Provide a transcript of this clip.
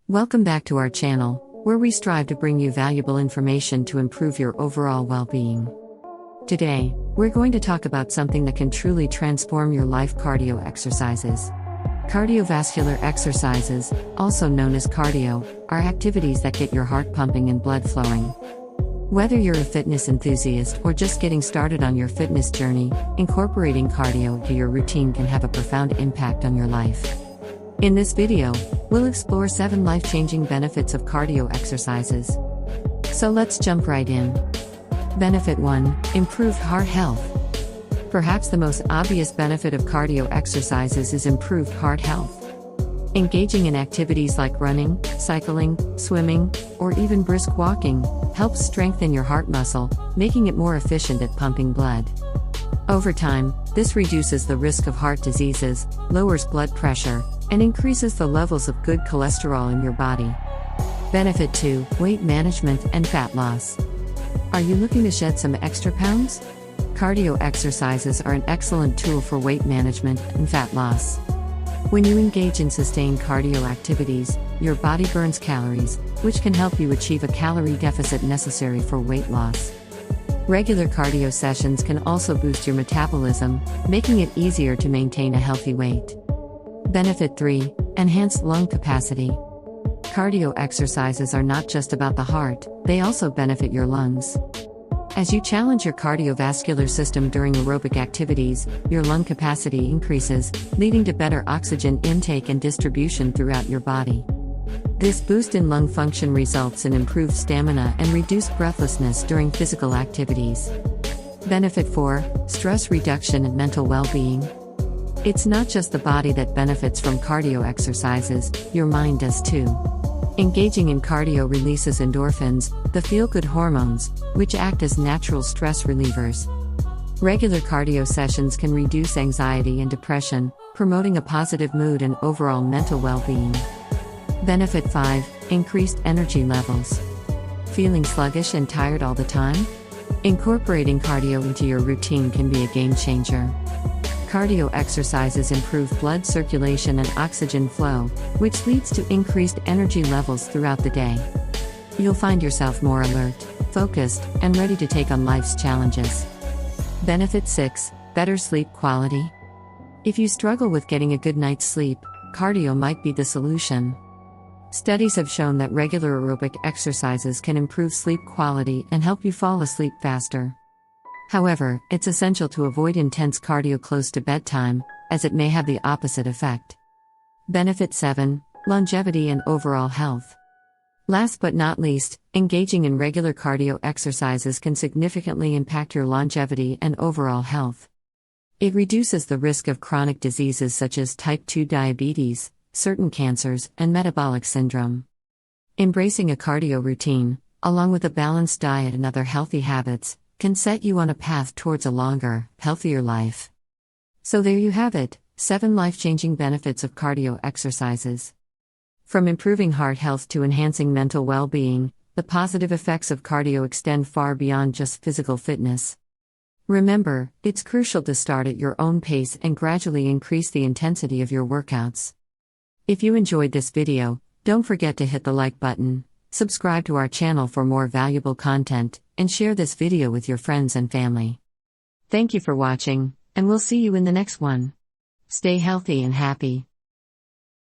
Welcome back to our channel, where we strive to bring you valuable information to improve your overall well-being. Today, we're going to talk about something that can truly transform your life: cardio exercises. Cardiovascular exercises, also known as cardio, are activities that get your heart pumping and blood flowing. Whether you're a fitness enthusiast or just getting started on your fitness journey, incorporating cardio into your routine can have a profound impact on your life. In this video, we'll explore 7 life-changing benefits of cardio exercises. So let's jump right in. Benefit 1: improved heart health. Perhaps the most obvious benefit of cardio exercises is improved heart health. Engaging in activities like running, cycling, swimming, or even brisk walking helps strengthen your heart muscle, making it more efficient at pumping blood. Over time, this reduces the risk of heart diseases, lowers blood pressure, and increases the levels of good cholesterol in your body. Benefit 2: weight management and fat loss. Are you looking to shed some extra pounds? Cardio exercises are an excellent tool for weight management and fat loss. When you engage in sustained cardio activities, your body burns calories, which can help you achieve a calorie deficit necessary for weight loss. Regular cardio sessions can also boost your metabolism, making it easier to maintain a healthy weight. Benefit 3: enhanced lung capacity. Cardio exercises are not just about the heart, they also benefit your lungs. As you challenge your cardiovascular system during aerobic activities, your lung capacity increases, leading to better oxygen intake and distribution throughout your body. This boost in lung function results in improved stamina and reduced breathlessness during physical activities. Benefit 4: stress reduction and mental well-being. It's not just the body that benefits from cardio exercises, your mind does too. Engaging in cardio releases endorphins, the feel-good hormones, which act as natural stress relievers. Regular cardio sessions can reduce anxiety and depression, promoting a positive mood and overall mental well-being. Benefit 5: increased energy levels. Feeling sluggish and tired all the time? Incorporating cardio into your routine can be a game changer. Cardio exercises improve blood circulation and oxygen flow, which leads to increased energy levels throughout the day. You'll find yourself more alert, focused, and ready to take on life's challenges. Benefit 6: better sleep quality. If you struggle with getting a good night's sleep, cardio might be the solution. Studies have shown that regular aerobic exercises can improve sleep quality and help you fall asleep faster. However, it's essential to avoid intense cardio close to bedtime, as it may have the opposite effect. Benefit 7: longevity and overall health. Last but not least, engaging in regular cardio exercises can significantly impact your longevity and overall health. It reduces the risk of chronic diseases such as type 2 diabetes, certain cancers, and metabolic syndrome. Embracing a cardio routine, along with a balanced diet and other healthy habits, can set you on a path towards a longer, healthier life. So there you have it, 7 life-changing benefits of cardio exercises. From improving heart health to enhancing mental well-being, the positive effects of cardio extend far beyond just physical fitness. Remember, it's crucial to start at your own pace and gradually increase the intensity of your workouts. If you enjoyed this video, don't forget to hit the like button, subscribe to our channel for more valuable content, and share this video with your friends and family. Thank you for watching, and we'll see you in the next one. Stay healthy and happy.